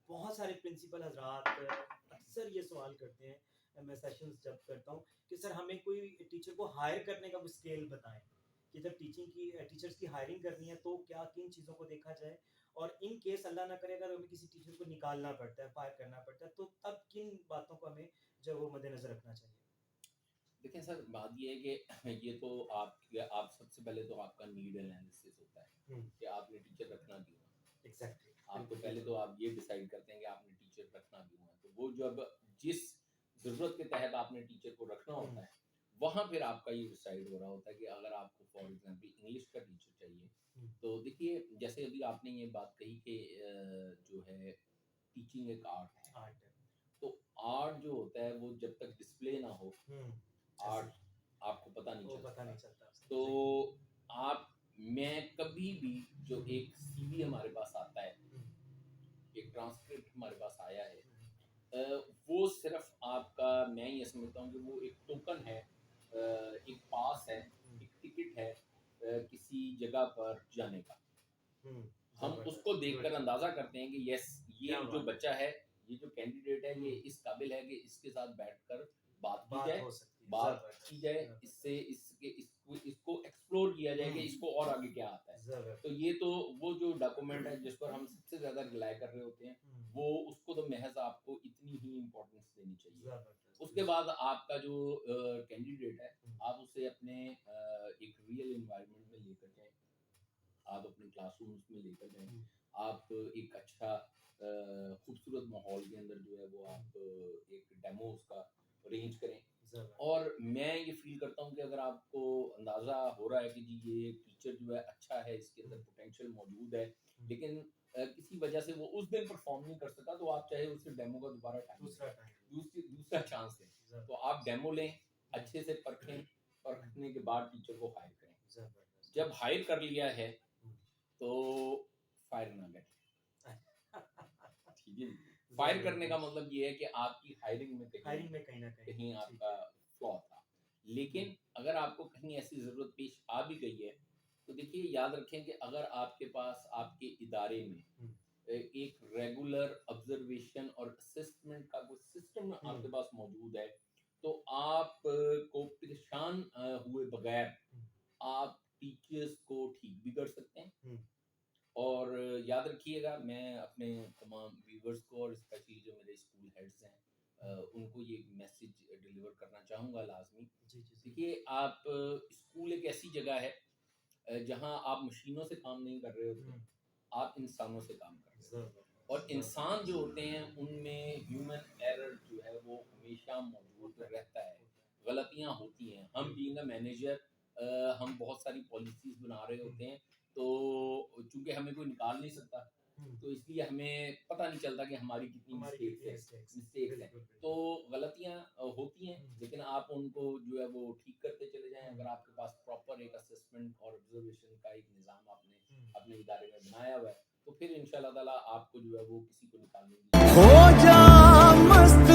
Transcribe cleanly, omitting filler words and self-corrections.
बहुत सारे प्रिंसिपल हजरात अक्सर ये सवाल करते हैं, मैं सेशंस जब करता हूँ कि सर हमें कोई टीचर को हायर करने का कोई स्केल बताएं कि जब टीचर्स की हायरिंग करनी है तो क्या किन चीज़ों को देखा जाए, और इन केस अल्लाह ना करे अगर हमें किसी टीचर को निकालना पड़ता है, फायर करना पड़ता है, तो तब किन बातों को हमें जो वो मद्देनजर रखना चाहिए। देखें सर, बात ये है कि ये तो आप सबसे पहले तो आपका नीड एनालिसिस होता है कि आपने टीचर रखना क्यों है। एग्जैक्टली, आप तो पहले तो आप ये डिसाइड करते हैं कि आपने टीचर रखना क्यों है, तो वो जब जिस ज़रूरत के तहत आपने टीचर को रखना होता है, वहाँ फिर आपका ये डिसाइड हो रहा होता है कि अगर आपको फॉर एग्जांपल इंग्लिश का टीचर चाहिए, तो देखिए जैसे अभी आपने ये बात कही कि जो है टीचिंग एक आर्ट है, तो आर्ट जो होता है वो जब तक डिस्प्ले ना हो, आर्ट आपको पता नहीं चलता। तो आप मैं कभी भी जो एक सीवी हमारे पास आता है, एक ट्रांसक्रिप्ट हमारे पास आया है, वो सिर्फ आपका, मैं ये समझता हूँ कि वो एक टोकन है, एक पास है, एक टिकट है किसी जगह पर जाने का। हम उसको देखकर अंदाजा करते हैं कि यस, ये जो बच्चा है, ये जो कैंडिडेट है, ये इस काबिल है कि इसके साथ बैठकर बात की जाए, इससे इसको एक्सप्लोर किया जाए कि इसको और आगे क्या आता है। तो ये तो वो जो डॉक्यूमेंट है जिस पर हम सबसे ज़्यादा रिलाई कर रहे होते हैं, वो उसको तो महज आपको इतनी ही इम्पोर्टेंस देनी चाहिए। उसके बाद आपका जो कैंडिडेट है, आप उसे अपने एक रियल इन्वायरमेंट में लेकर जाएं, आप अपने क्लासरूम्स में लेकर जाएं, आप एक अच्छा खूबसूरत माहौल के अंदर जो है वो आप एक डेमो उसका अरेंज करें। और मैं ये फील करता हूँ कि अगर आपको अंदाज़ा हो रहा है कि जी ये टीचर जो है अच्छा है, इसके अंदर पोटेंशियल मौजूद है, लेकिन किसी वजह से वो उस दिन परफॉर्म नहीं कर सका, तो आप चाहे उससे डेमो का दोबारा दूसरा चांस दें। तो आप डेमो लें, अच्छे से परखें, परखने के बाद टीचर को हायर करें। जब हायर कर लिया है तो फायर ना करें। ठीक है, फायर करने का मतलब ये है कि आपकी हायरिंग में कहीं ना कहीं आपका फ्लॉ था। लेकिन अगर आपको कहीं ऐसी ज़रूरत पेश आ भी गई है, तो देखिए याद रखें कि अगर आपके पास आपके इदारे में एक रेगुलर ऑब्जर्वेशन और असेसमेंट का कोई सिस्टम आपके पास मौजूद है, तो आप को परेशान हुए बगैर आप टीचर्स को ठीक भी कर सकते हैं। और याद रखिएगा, मैं अपने तमाम व्यूवर्स को और स्पेशली जो मेरे स्कूल हेड्स हैं उनको ये मैसेज डिलीवर करना चाहूँगा लाजमी। देखिए, आप स्कूल एक ऐसी जगह है जहाँ आप मशीनों से काम नहीं कर रहे होते, आप इंसानों से काम कर रहे होते हैं। और इंसान जो होते हैं उनमें ह्यूमन एरर जो है वो हमेशा मौजूद रहता है, गलतियाँ होती हैं। हम बीइंग अ मैनेजर हम बहुत सारी पॉलिसीज़ बना रहे होते हैं, तो चूँकि हमें कोई निकाल नहीं सकता, तो इसलिए हमें पता नहीं चलता कि हमारी कितनी मिस्टेक्स हैं। तो गलतियाँ होती हैं, लेकिन आप उनको जो है वो ठीक करते चले जाएँ। अगर आपके पास प्रॉपर एक असेसमेंट और ऑब्जर्वेशन का एक निज़ाम आपने अपने इदारे में बनाया हुआ है, तो फिर इंशाल्लाह ताला आपको जो है वो किसी को निकालने की हो जा मस्त